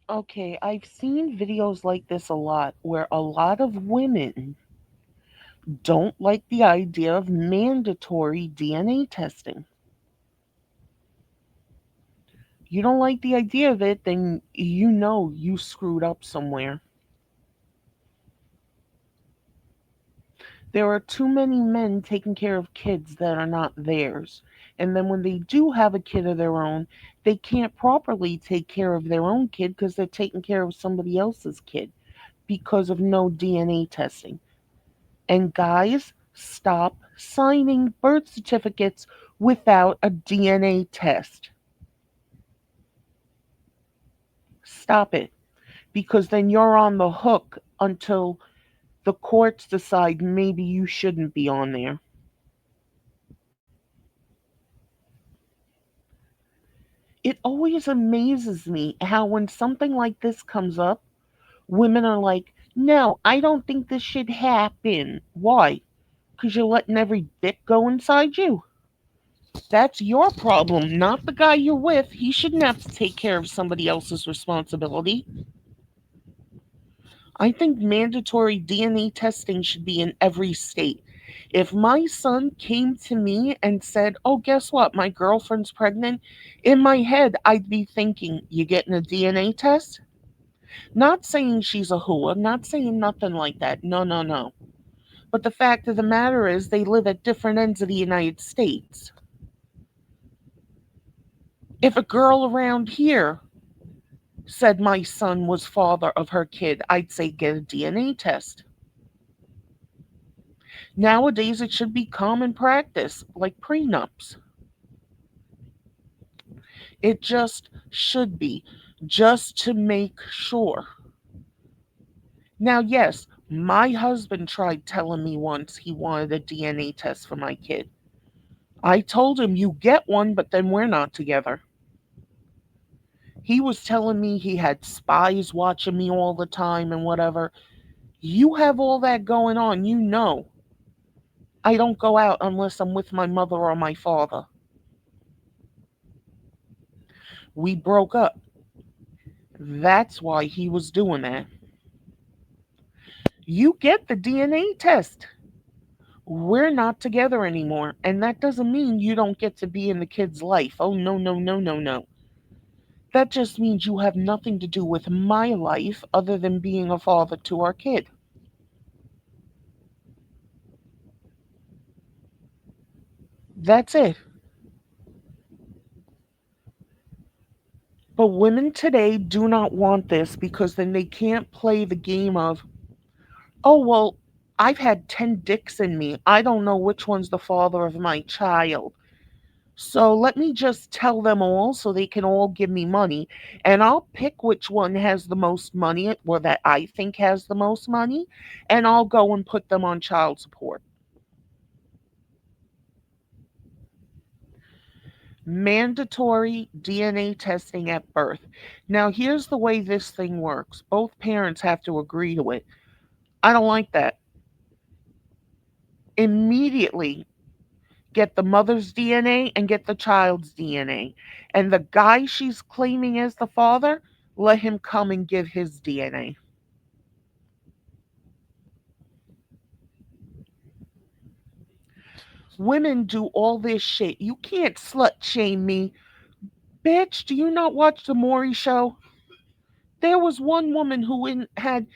Okay, I've seen videos like this a lot where a lot of women don't like the idea of mandatory DNA testing. You don't like the idea of it, then you know you screwed up somewhere. There are too many men taking care of kids that are not theirs. And then when they do have a kid of their own, they can't properly take care of their own kid because they're taking care of somebody else's kid because of no DNA testing. And guys, stop signing birth certificates without a DNA test. Stop it. Because then you're on the hook until the courts decide maybe you shouldn't be on there. It always amazes me how when something like this comes up, women are like, no, I don't think this should happen. Why? Because you're letting every dick go inside you. That's your problem, not the guy you're with. He shouldn't have to take care of somebody else's responsibility. I think mandatory DNA testing should be in every state. If my son came to me and said, oh, guess what? My girlfriend's pregnant, in my head, I'd be thinking, you getting a DNA test? Not saying she's a who, I'm not saying nothing like that. No, no, no. But the fact of the matter is, they live at different ends of the United States. If a girl around here said my son was father of her kid, I'd say get a DNA test. Nowadays, it should be common practice, like prenups. It just should be, just to make sure. Now, yes, my husband tried telling me once he wanted a DNA test for my kid. I told him, you get one, but then we're not together. He was telling me he had spies watching me all the time and whatever. You have all that going on, you know. I don't go out unless I'm with my mother or my father. We broke up. That's why he was doing that. You get the DNA test. We're not together anymore. And that doesn't mean you don't get to be in the kid's life. Oh, no, no, no, no, no. That just means you have nothing to do with my life other than being a father to our kid. That's it. But women today do not want this because then they can't play the game of, oh, well, I've had 10 dicks in me. I don't know which one's the father of my child. So let me just tell them all so they can all give me money. And I'll pick which one has the most money or that I think has the most money. And I'll go and put them on child support. Mandatory DNA testing at birth. Now, here's the way this thing works both parents have to agree to it. I don't like that. Immediately get the mother's DNA and get the child's DNA. And the guy she's claiming as the father, let him come and give his DNA. Women do all this shit. You can't slut shame me. Bitch, do you not watch the Maury show? There was one woman who had,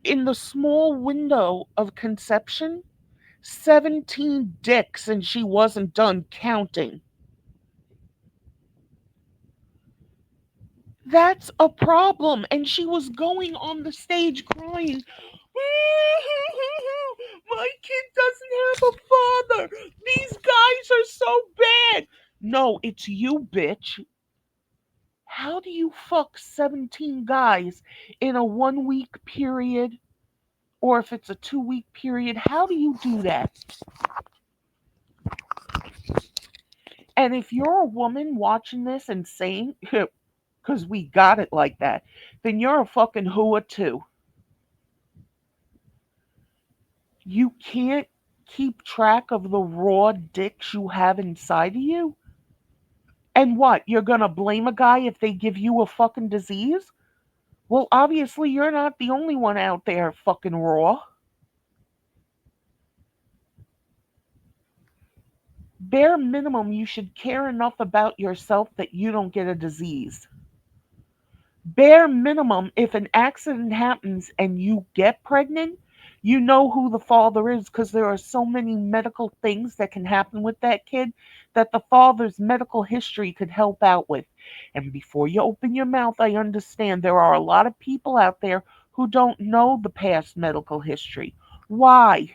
in the small window of conception, 17 dicks and she wasn't done counting. That's a problem. And she was going on the stage crying. My kid doesn't have a father. These guys are so bad. No, it's you, bitch. How do you fuck 17 guys in a 1 week period? Or if it's a 2 week period, how do you do that? And if you're a woman watching this and saying, because we got it like that, then you're a fucking hooah too. You can't keep track of the raw dicks you have inside of you? And what? You're gonna blame a guy if they give you a fucking disease? Well, obviously, you're not the only one out there fucking raw. Bare minimum, you should care enough about yourself that you don't get a disease. Bare minimum, if an accident happens and you get pregnant, you know who the father is because there are so many medical things that can happen with that kid that the father's medical history could help out with. And before you open your mouth, I understand there are a lot of people out there who don't know the past medical history. Why?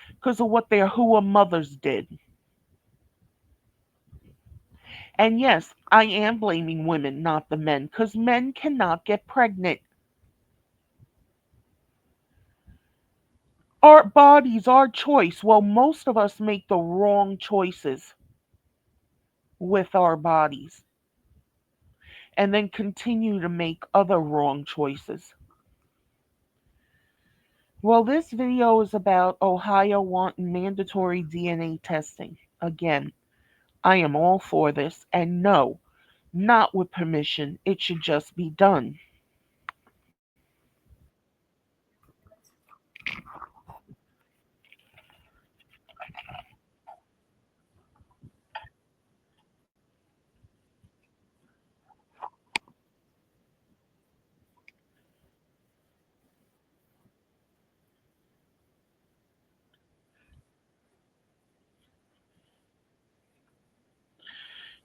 Because of what their who mothers did. And yes, I am blaming women, not the men, because men cannot get pregnant. Our bodies, our choice. Well, most of us make the wrong choices with our bodies and then continue to make other wrong choices. Well, this video is about Ohio wanting mandatory DNA testing. Again, I am all for this, and no, not with permission. It should just be done.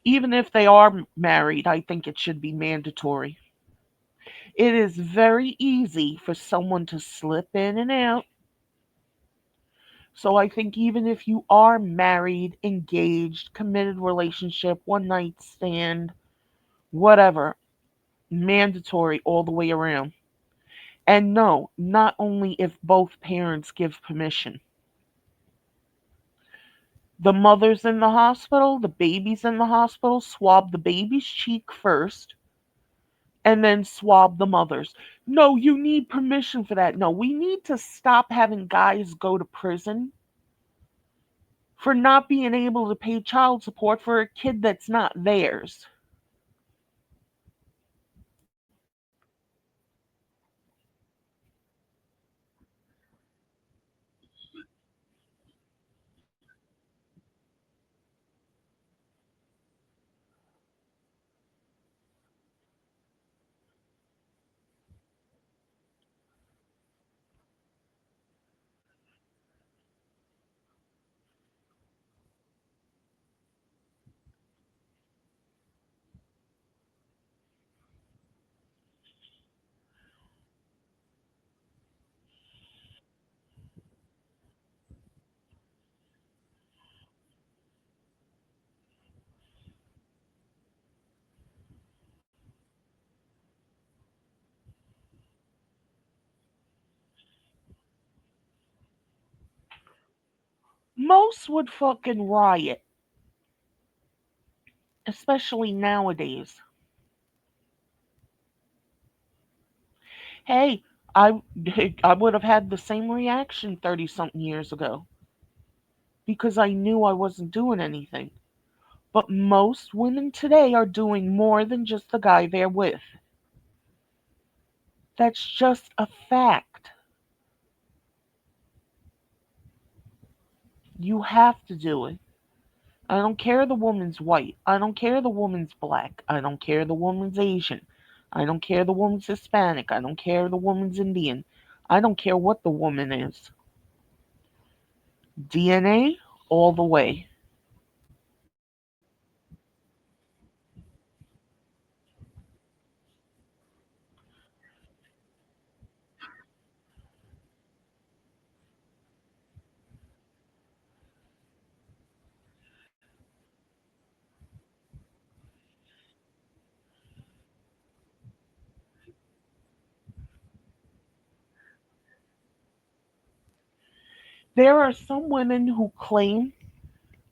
Even if they are married, I think it should be mandatory. It is very easy for someone to slip in and out. So I think even if you are married, engaged, committed relationship, one night stand, whatever, mandatory all the way around. And no, not only if both parents give permission. The mother's in the hospital, the baby's in the hospital, swab the baby's cheek first, and then swab the mother's. No, you need permission for that. No, we need to stop having guys go to prison for not being able to pay child support for a kid that's not theirs. Most would fucking riot, especially nowadays. Hey, I I would have had the same reaction 30 something years ago because I knew I wasn't doing anything. But most women today are doing more than just the guy they're with. That's just a fact. You have to do it. I don't care the woman's white. I don't care the woman's black. I don't care the woman's Asian. I don't care the woman's Hispanic. I don't care the woman's Indian. I don't care what the woman is. DNA all the way. There are some women who claim,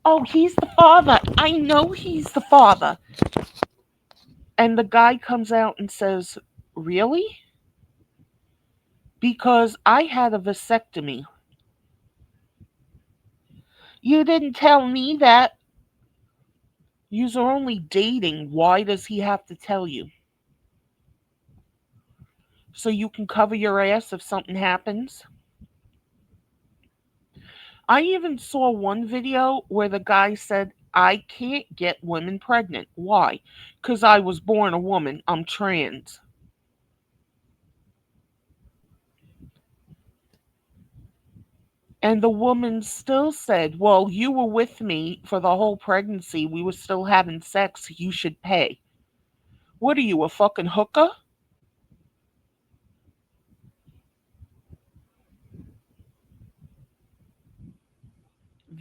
oh, he's the father. I know he's the father. And the guy comes out and says, really? Because I had a vasectomy. You didn't tell me that. You're only dating. Why does he have to tell you? so you can cover your ass if something happens. I even saw one video where the guy said, I can't get women pregnant. Why? Because I was born a woman. I'm trans. And the woman still said, well, you were with me for the whole pregnancy. We were still having sex. You should pay. What are you, a fucking hooker?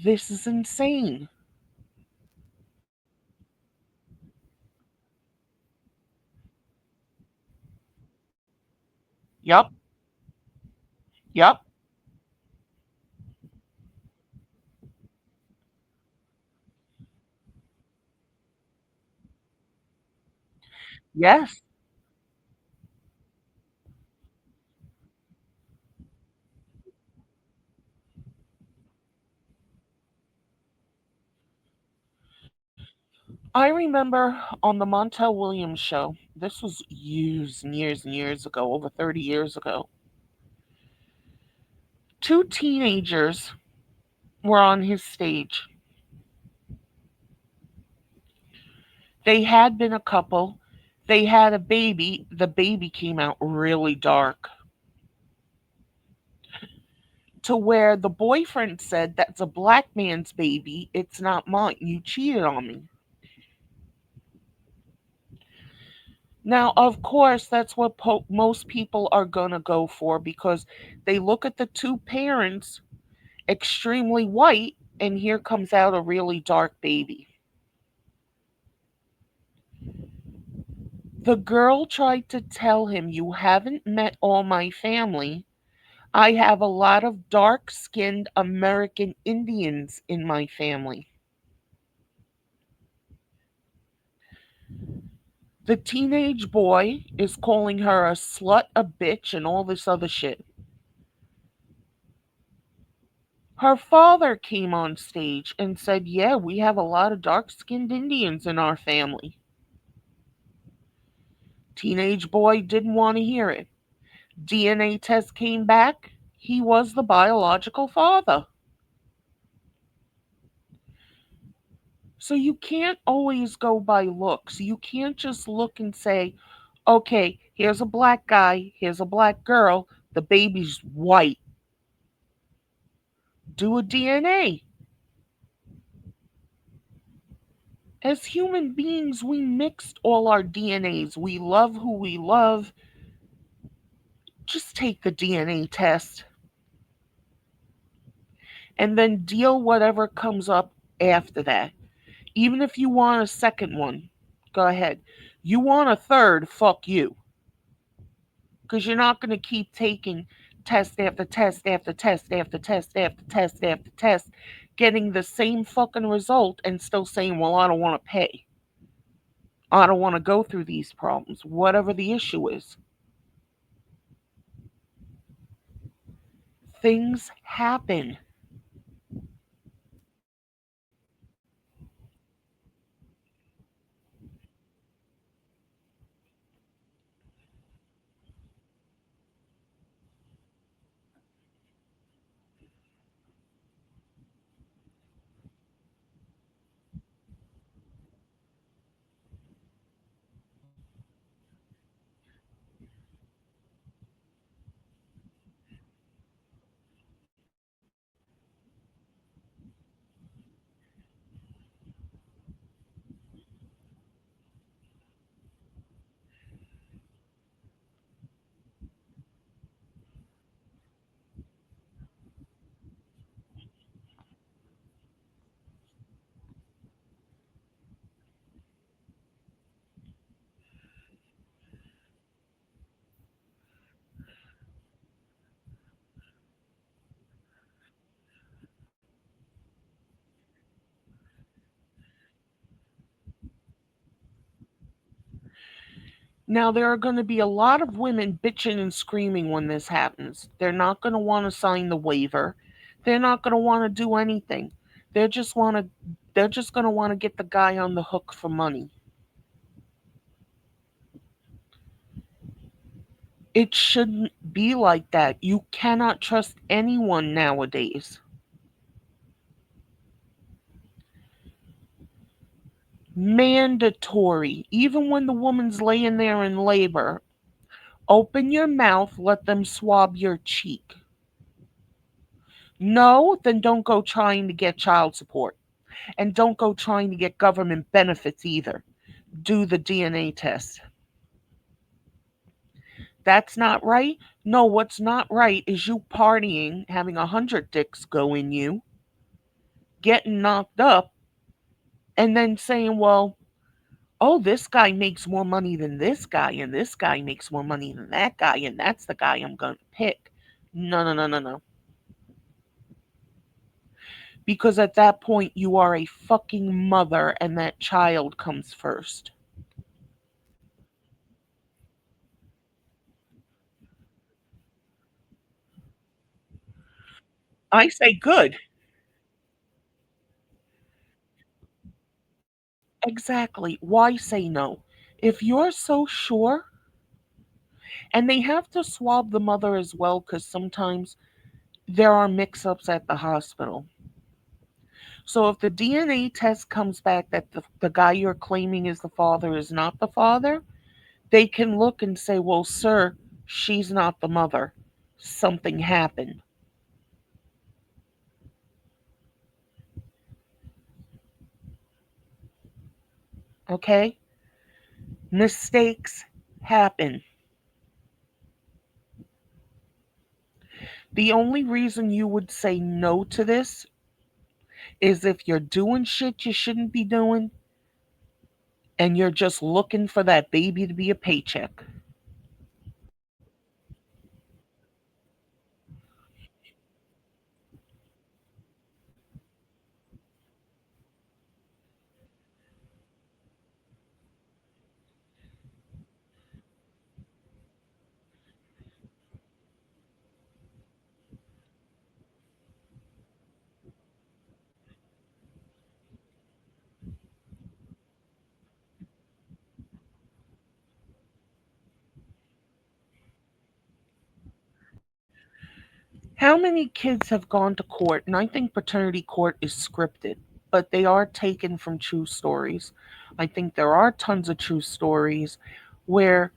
This is insane. Yup, yup, yes. I remember on the Montel Williams show, this was years and years and years ago, over 30 years ago, two teenagers were on his stage. They had been a couple. They had a baby. The baby came out really dark to where the boyfriend said, that's a black man's baby. It's not mine. You cheated on me. Now, of course, that's what most people are going to go for because they look at the two parents, extremely white, and here comes out a really dark baby. The girl tried to tell him, you haven't met all my family. I have a lot of dark skinned American Indians in my family. The teenage boy is calling her a slut, a bitch, and all this other shit. Her father came on stage and said, yeah, we have a lot of dark skinned Indians in our family. Teenage boy didn't want to hear it. DNA test came back. He was the biological father. So you can't always go by looks. You can't just look and say, okay, here's a black guy, here's a black girl, the baby's white. Do a DNA. As human beings, we mixed all our DNAs. We love who we love. Just take the DNA test and then deal whatever comes up after that. Even if you want a second one, go ahead. You want a third, fuck you. Because you're not going to keep taking test after test after test after test after test after test, getting the same fucking result and still saying, well, I don't want to pay. I don't want to go through these problems, whatever the issue is. Things happen. Now, there are going to be a lot of women bitching and screaming when this happens. They're not going to want to sign the waiver. They're not going to want to do anything. They just want to they're just going to want to get the guy on the hook for money. It shouldn't be like that. You cannot trust anyone nowadays. Mandatory. Even when the woman's laying there in labor, open your mouth, let them swab your cheek. No, then don't go trying to get child support. And don't go trying to get government benefits either. Do the DNA test. That's not right. No, what's not right is you partying, having 100 dicks go in you, getting knocked up, and then saying, well, oh, this guy makes more money than this guy, and this guy makes more money than that guy, and that's the guy I'm going to pick. No, no, no, no, no. Because at that point, you are a fucking mother, and that child comes first. I say good. Exactly. Why say no? If you're so sure, and they have to swab the mother as well, because sometimes there are mix ups at the hospital. So if the DNA test comes back that the guy you're claiming is the father is not the father, they can look and say, well, sir, she's not the mother. Something happened. Okay? Mistakes happen. The only reason you would say no to this is if you're doing shit you shouldn't be doing and you're just looking for that baby to be a paycheck. How many kids have gone to court? And I think paternity court is scripted, but they are taken from true stories. I think there are tons of true stories where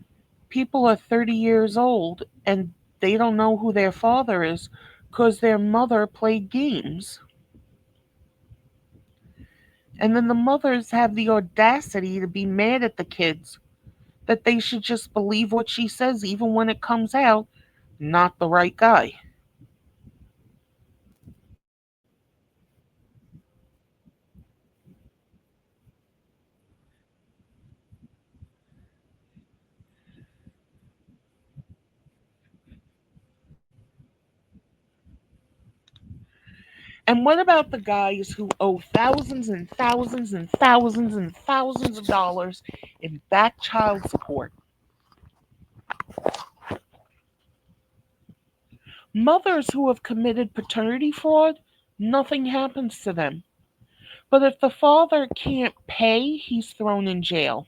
people are 30 years old and they don't know who their father is because their mother played games. And then the mothers have the audacity to be mad at the kids that they should just believe what she says, even when it comes out not the right guy. And what about the guys who owe thousands and thousands and thousands and thousands of dollars in back child support? Mothers who have committed paternity fraud, nothing happens to them. But if the father can't pay, he's thrown in jail.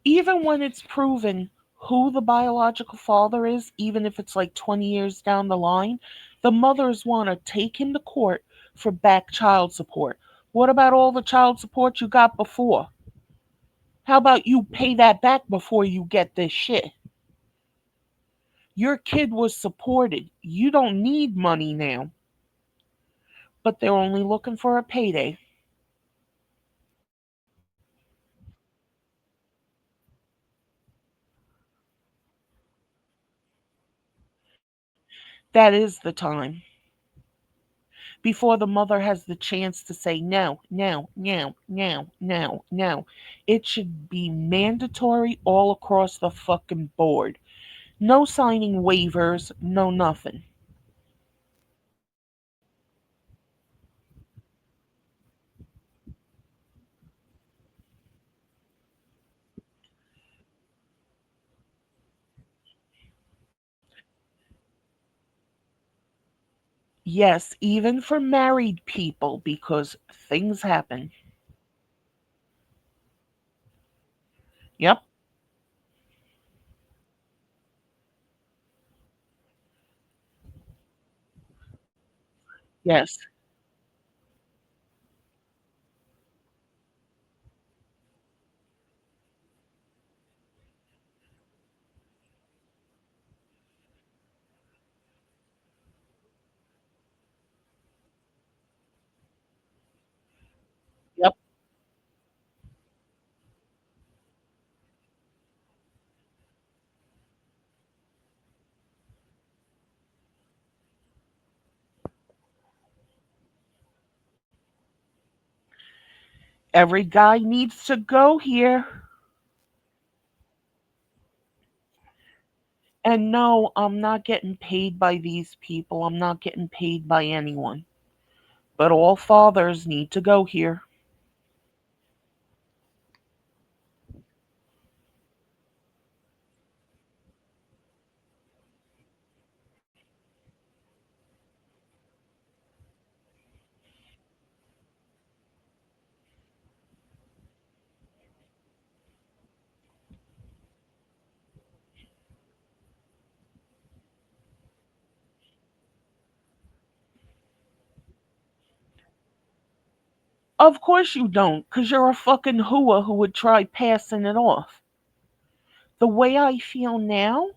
Even when it's proven who the biological father is, even if it's like 20 years down the line, the mothers want to take him to court for back child support. What about all the child support you got before? How about you pay that back before you get this shit? Your kid was supported. You don't need money now, but they're only looking for a payday. That is the time. Before the mother has the chance to say no, no, no, no, no, no. It should be mandatory all across the fucking board. No signing waivers, no nothing. Yes, even for married people, because things happen. Yep. Yes. Yep. Every guy needs to go here. And no, I'm not getting paid by these people. I'm not getting paid by anyone. But all fathers need to go here. Of course you don't, 'cause you're a fucking hooah who would try passing it off. The way I feel now,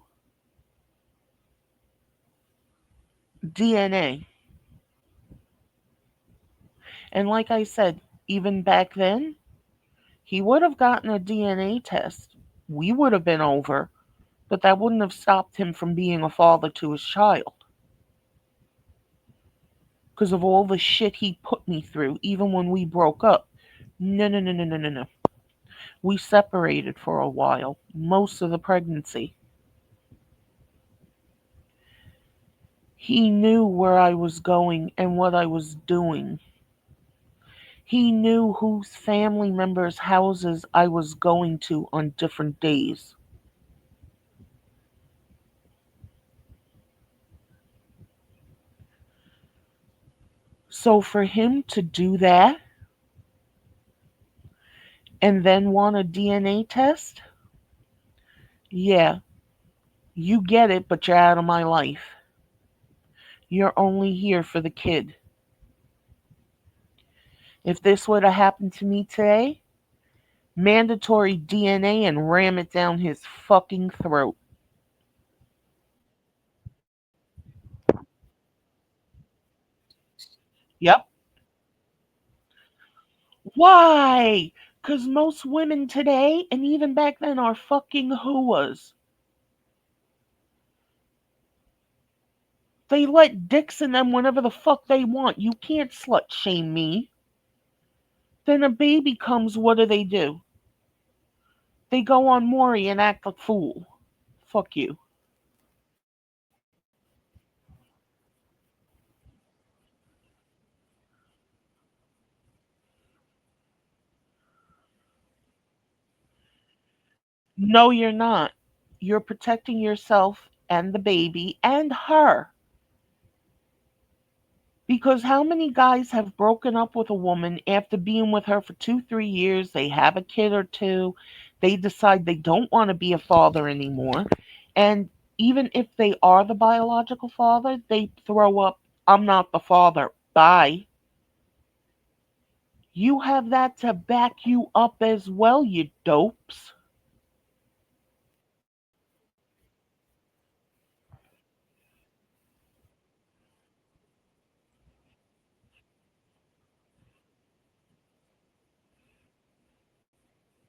DNA. And like I said, even back then, he would have gotten a DNA test. We would have been over, but that wouldn't have stopped him from being a father to his child. Because of all the shit he put me through, even when we broke up. No, no, no, no, no, no, no. We separated for a while, most of the pregnancy. He knew where I was going and what I was doing. He knew whose family members' houses I was going to on different days. So for him to do that and then want a DNA test, yeah, you get it, but you're out of my life. You're only here for the kid. If this would have happened to me today, mandatory DNA and ram it down his fucking throat. Yep. Why? Because most women today, and even back then, are fucking hooas. They let dicks in them whenever the fuck they want. You can't slut shame me. Then a baby comes, what do? They go on Maury and act a fool. Fuck you. No, you're not. You're protecting yourself and the baby and her. Because how many guys have broken up with a woman after being with her for 2, 3 years? They have a kid or two. They decide they don't want to be a father anymore. And even if they are the biological father, they throw up, I'm not the father. Bye. You have that to back you up as well, you dopes.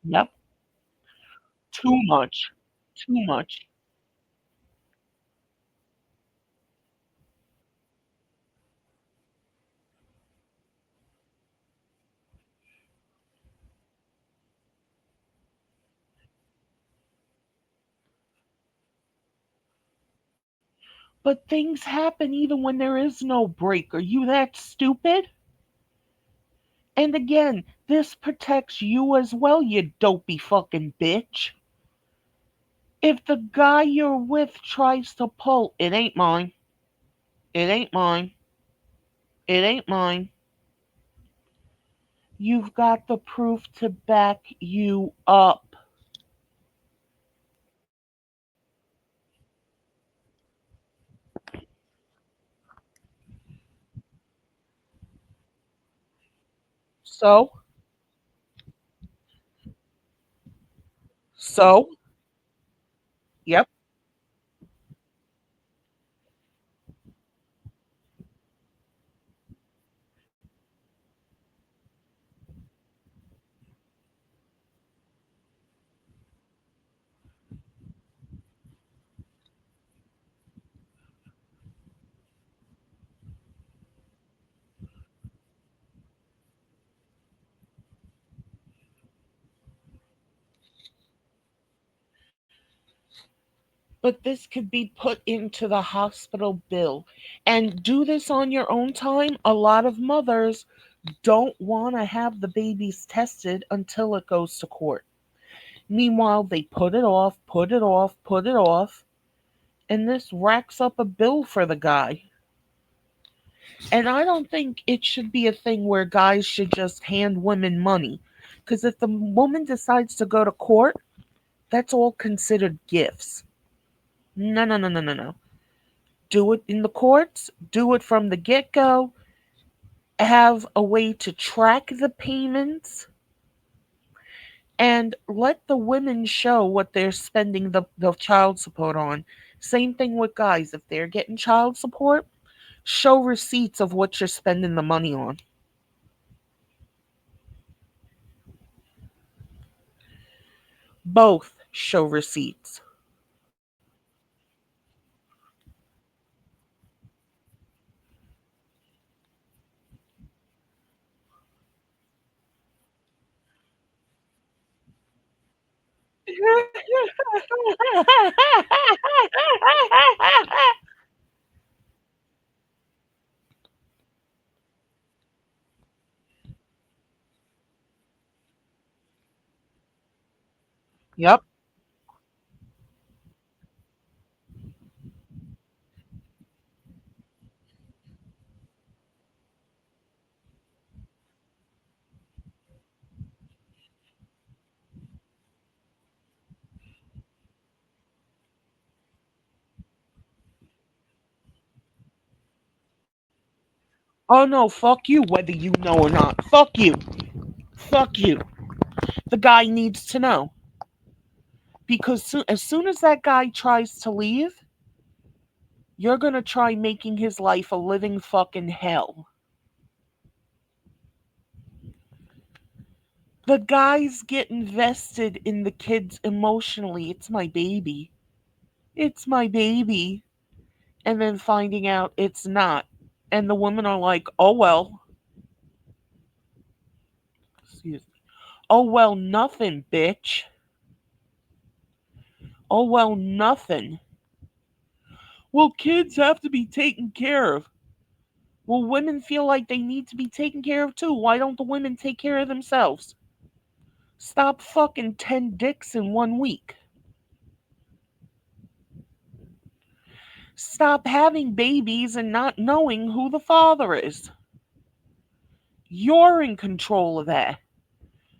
Yep. Too much. Too much. But things happen even when there is no break. Are you that stupid? And again, this protects you as well, you dopey fucking bitch. If the guy you're with tries to pull, it ain't mine. It ain't mine. It ain't mine. You've got the proof to back you up. So, so, yep. But this could be put into the hospital bill. And do this on your own time. A lot of mothers don't want to have the babies tested until it goes to court. Meanwhile, they put it off, put it off, put it off, and this racks up a bill for the guy. And I don't think it should be a thing where guys should just hand women money. Because if the woman decides to go to court, that's all considered gifts. No, no, no, no, no, no. Do it in the courts, do it from the get go, have a way to track the payments, and let the women show what they're spending the child support on. Same thing with guys. If they're getting child support, show receipts of what you're spending the money on. Both show receipts. Yep. Oh no, fuck you, whether you know or not. Fuck you. Fuck you. The guy needs to know. Because as soon as that guy tries to leave, you're gonna try making his life a living fucking hell. The guys get invested in the kids emotionally. It's my baby. It's my baby. And then finding out it's not. And the women are like, oh well. Excuse me. Oh well, nothing, bitch. Oh well, nothing. Well, kids have to be taken care of. Well, women feel like they need to be taken care of too. Why don't the women take care of themselves? Stop fucking 10 dicks in 1 week. Stop having babies and not knowing who the father is. You're in control of that.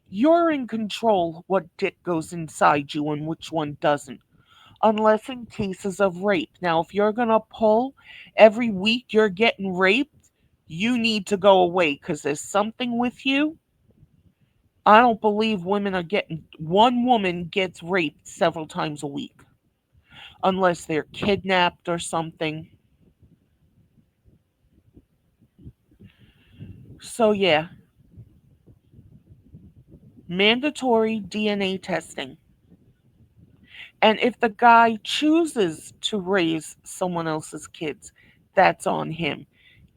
You're in control what dick goes inside you and which one doesn't. Unless in cases of rape. Now, if you're going to pull every week you're getting raped, you need to go away because there's something with you. I don't believe women are getting, one woman gets raped several times a week, unless they're kidnapped or something. So, yeah, mandatory DNA testing. And if the guy chooses to raise someone else's kids, that's on him.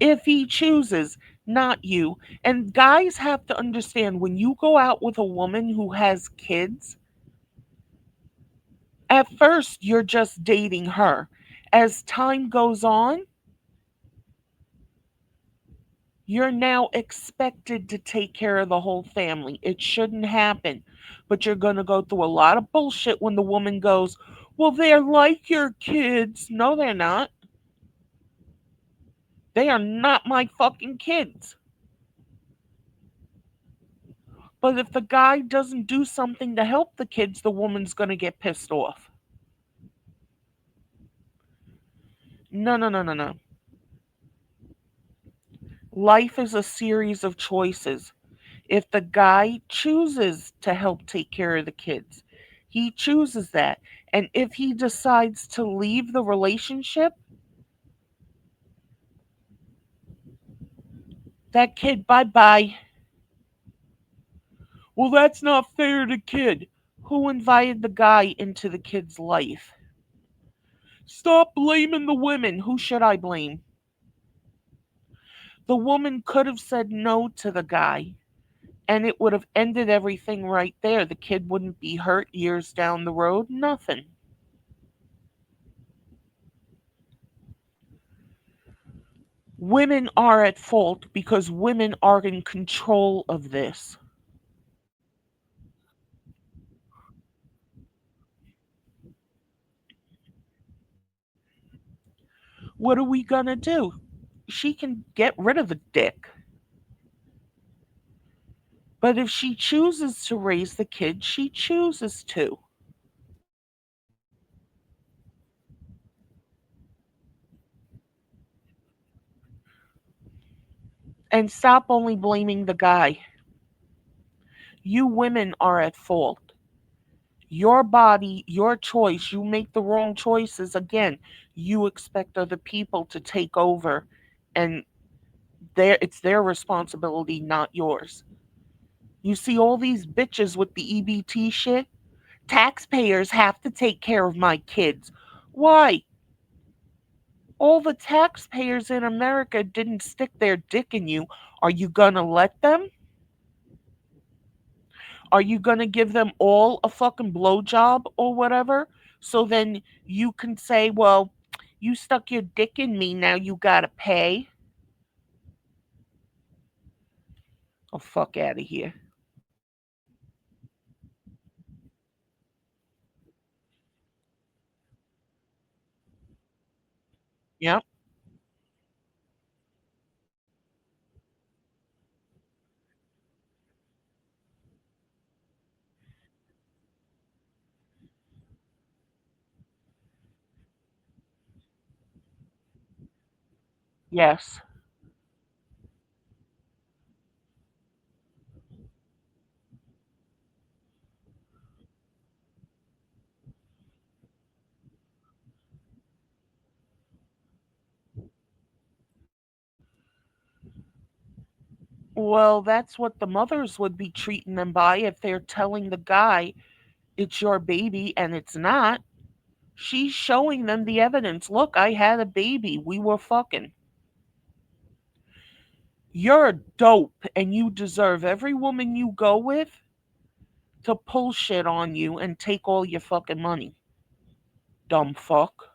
If he chooses, not you. And guys have to understand when you go out with a woman who has kids, at first you're just dating her. As time goes on, you're now expected to take care of the whole family. It shouldn't happen. But you're going to go through a lot of bullshit when the woman goes, well, they're like your kids. No, they're not. They are not my fucking kids. But if the guy doesn't do something to help the kids, the woman's going to get pissed off. No, no, no, no, no. Life is a series of choices. If the guy chooses to help take care of the kids, he chooses that. And if he decides to leave the relationship, that kid, bye bye. Well, that's not fair to the kid. Who invited the guy into the kid's life? Stop blaming the women. Who should I blame? The woman could have said no to the guy, and it would have ended everything right there. The kid wouldn't be hurt years down the road, nothing. Women are at fault because women are in control of this. What are we gonna do? She can get rid of the dick, but if she chooses to raise the kid, she chooses to. And stop only blaming the guy. You women are at fault. Your body, your choice. You make the wrong choices. Again, you expect other people to take over, and it's their responsibility, not yours. You see all these bitches with the EBT shit? Taxpayers have to take care of my kids. Why? All the taxpayers in America didn't stick their dick in you. Are you gonna let them? Are you gonna give them all a fucking blowjob or whatever? So then you can say, well, you stuck your dick in me, now you gotta pay? Oh, fuck out of here. Yep. Yes. Well, that's what the mothers would be treating them by if they're telling the guy it's your baby and it's not. She's showing them the evidence. Look, I had a baby. We were fucking. You're a dope and you deserve every woman you go with to pull shit on you and take all your fucking money. Dumb fuck.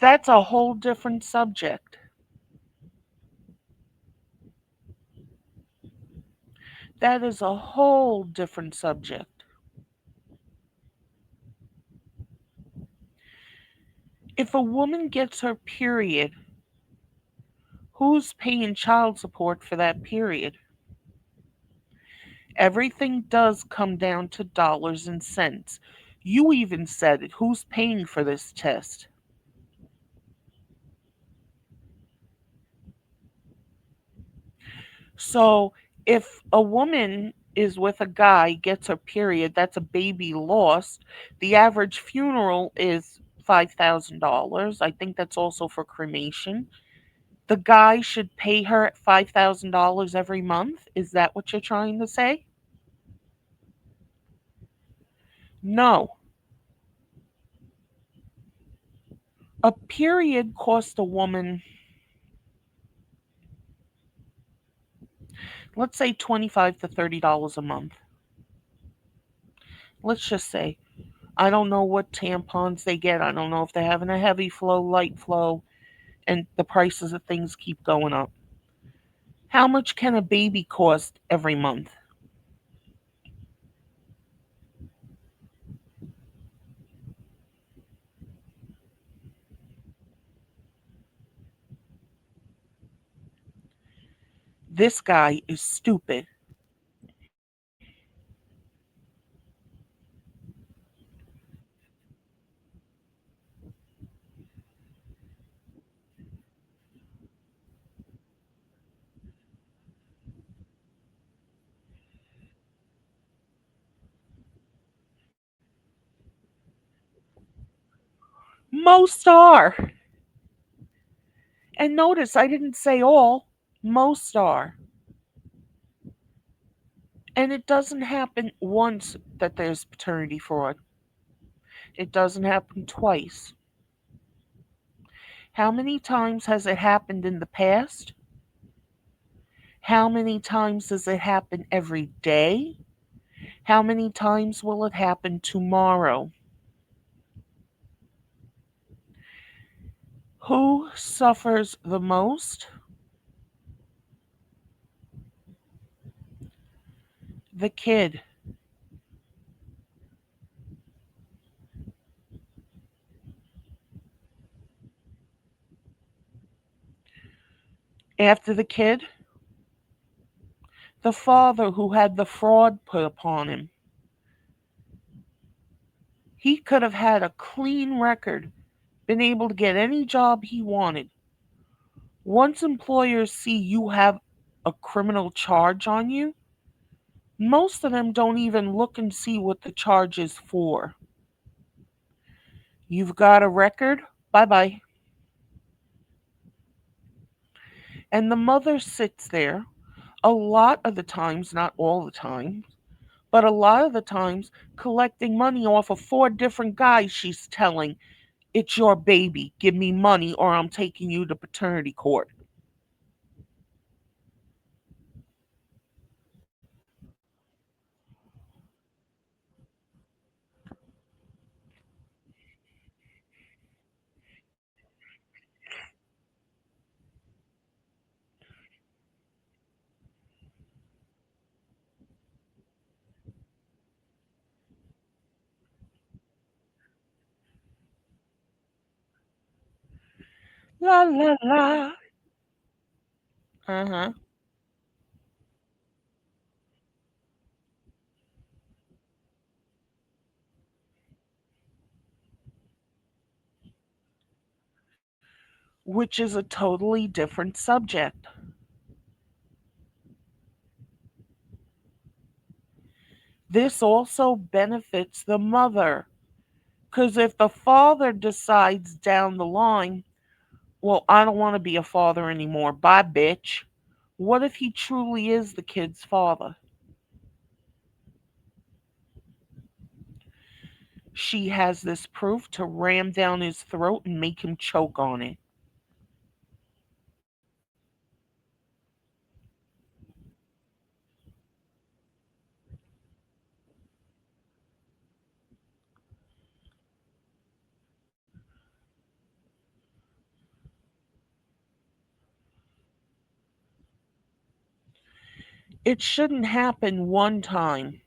That's a whole different subject. That is a whole different subject. If a woman gets her period, who's paying child support for that period? Everything does come down to dollars and cents. You even said it. Who's paying for this test? So if a woman is with a guy, gets her period, that's a baby lost. The average funeral is $5,000. I think that's also for cremation. The guy should pay her $5,000 every month. Is that what you're trying to say? No. A period costs a woman, let's say, $25 to $30 a month. Let's just say. I don't know what tampons they get. I don't know if they're having a heavy flow, light flow, and the prices of things keep going up. How much can a baby cost every month? This guy is stupid. Most are. And notice I didn't say all, most are. And it doesn't happen once that there's paternity fraud, it doesn't happen twice. How many times has it happened in the past? How many times does it happen every day? How many times will it happen tomorrow? Who suffers the most? The kid. After the kid, the father who had the fraud put upon him. He could have had a clean record, been able to get any job he wanted. Once employers see you have a criminal charge on you, most of them don't even look and see what the charge is for. You've got a record? Bye bye. And the mother sits there a lot of the times, not all the time, but a lot of the times collecting money off of four different guys she's telling, it's your baby, give me money or I'm taking you to paternity court. La la la. Uh huh. Which is a totally different subject. This also benefits the mother. Because if the father decides down the line, well, I don't want to be a father anymore, bye, bitch. What if he truly is the kid's father? She has this proof to ram down his throat and make him choke on it. It shouldn't happen one time.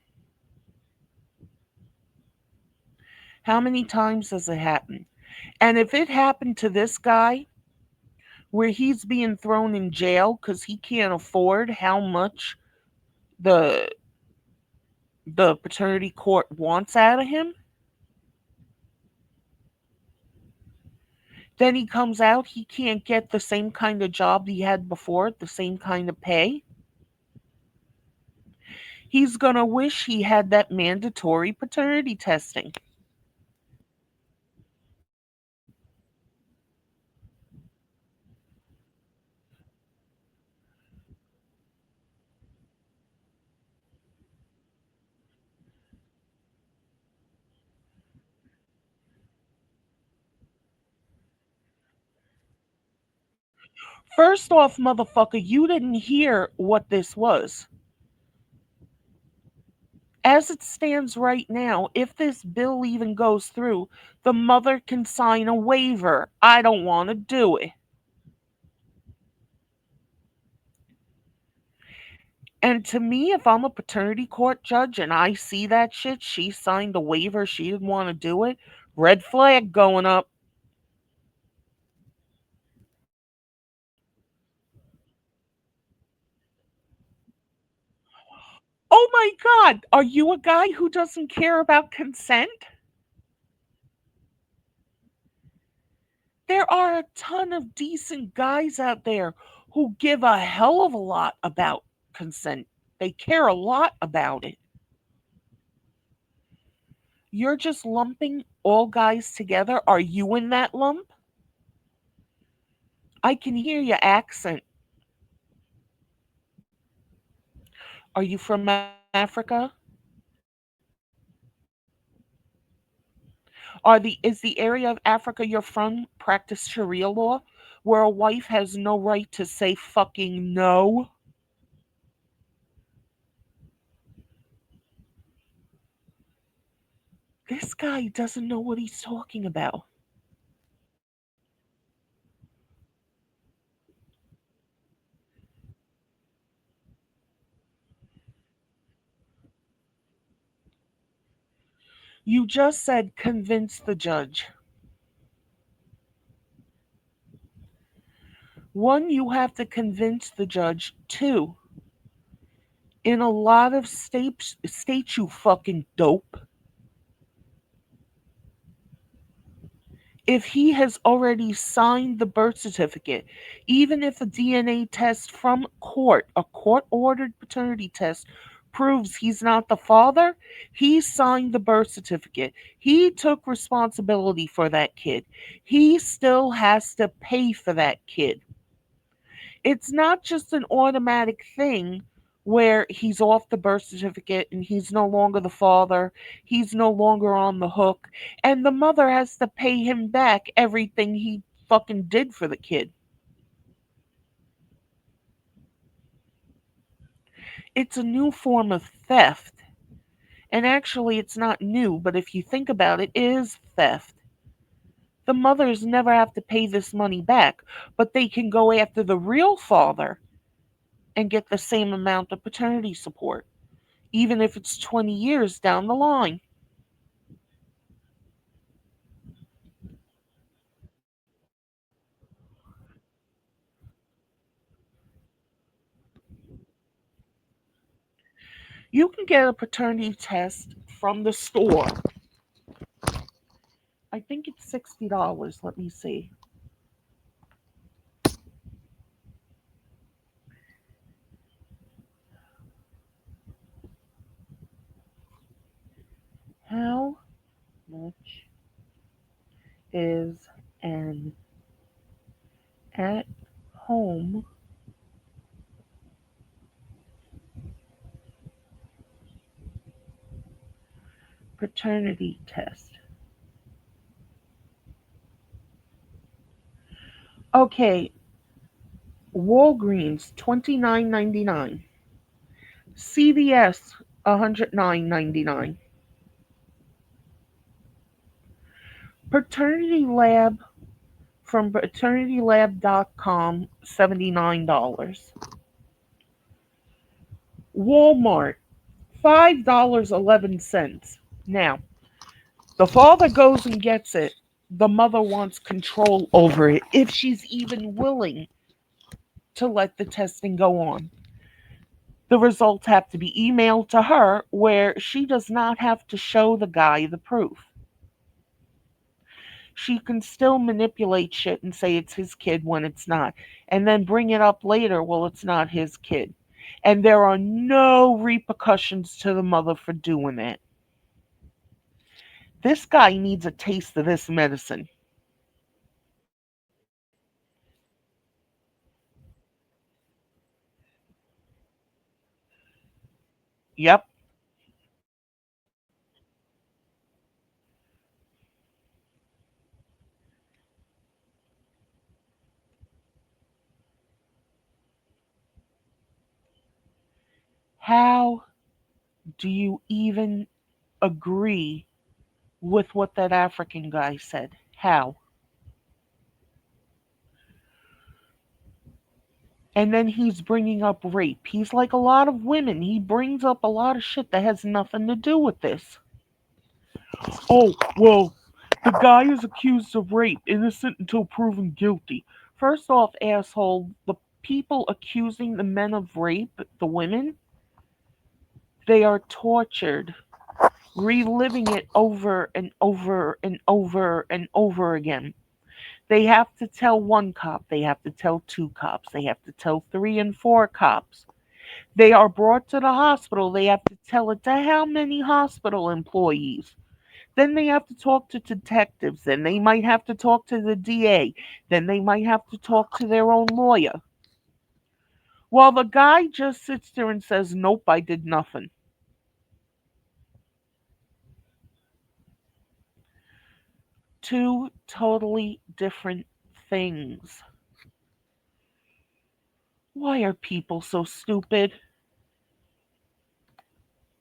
How many times does it happen? And if it happened to this guy, where he's being thrown in jail because he can't afford how much the the paternity court wants out of him, then he comes out, he can't get the same kind of job he had before, the same kind of pay. He's going to wish he had that mandatory paternity testing. First off, motherfucker, you didn't hear what this was. As it stands right now, if this bill even goes through, the mother can sign a waiver. I don't want to do it. And to me, if I'm a paternity court judge and I see that shit, she signed a waiver, she didn't want to do it, red flag going up. Oh my God, are you a guy who doesn't care about consent? There are a ton of decent guys out there who give a hell of a lot about consent. They care a lot about it. You're just lumping all guys together. Are you in that lump? I can hear your accent. Are you from Africa? Is the area of Africa you're from practice Sharia law where a wife has no right to say fucking no? This guy doesn't know what he's talking about. You just said convince the judge. One, you have to convince the judge. Two, in a lot of states, you fucking dope, if he has already signed the birth certificate, even if a DNA test from court, a court ordered paternity test, proves he's not the father, he signed the birth certificate. He took responsibility for that kid. He still has to pay for that kid. It's not just an automatic thing where he's off the birth certificate and he's no longer the father, he's no longer on the hook, and the mother has to pay him back everything he fucking did for the kid. It's a new form of theft. And actually, it's not new, but if you think about it, it is theft. The mothers never have to pay this money back, but they can go after the real father and get the same amount of paternity support, even if it's 20 years down the line. You can get a paternity test from the store. I think it's $60. Let me see. How much is an at home paternity test? Okay, Walgreens $29.99. CVS $109.99. Paternity Lab from paternitylab.com $79. Walmart $5.11. Now, the father goes and gets it. The mother wants control over it if she's even willing to let the testing go on. The results have to be emailed to her where she does not have to show the guy the proof. She can still manipulate shit and say it's his kid when it's not, and then bring it up later, well, it's not his kid. And there are no repercussions to the mother for doing it. This guy needs a taste of this medicine. Yep. How do you even agree with what that African guy said? How? And then he's bringing up rape. He's like a lot of women. He brings up a lot of shit that has nothing to do with this. Oh, well, the guy is accused of rape, innocent until proven guilty. First off, asshole, the people accusing the men of rape, the women, They are tortured, reliving it over and over and over and over again. They have to tell one cop, they have to tell two cops, they have to tell three and four cops. They are brought to the hospital, they have to tell it to how many hospital employees? Then they have to talk to detectives, then they might have to talk to the DA, then they might have to talk to their own lawyer. While the guy just sits there and says, "Nope, I did nothing." Two totally different things. Why are people so stupid?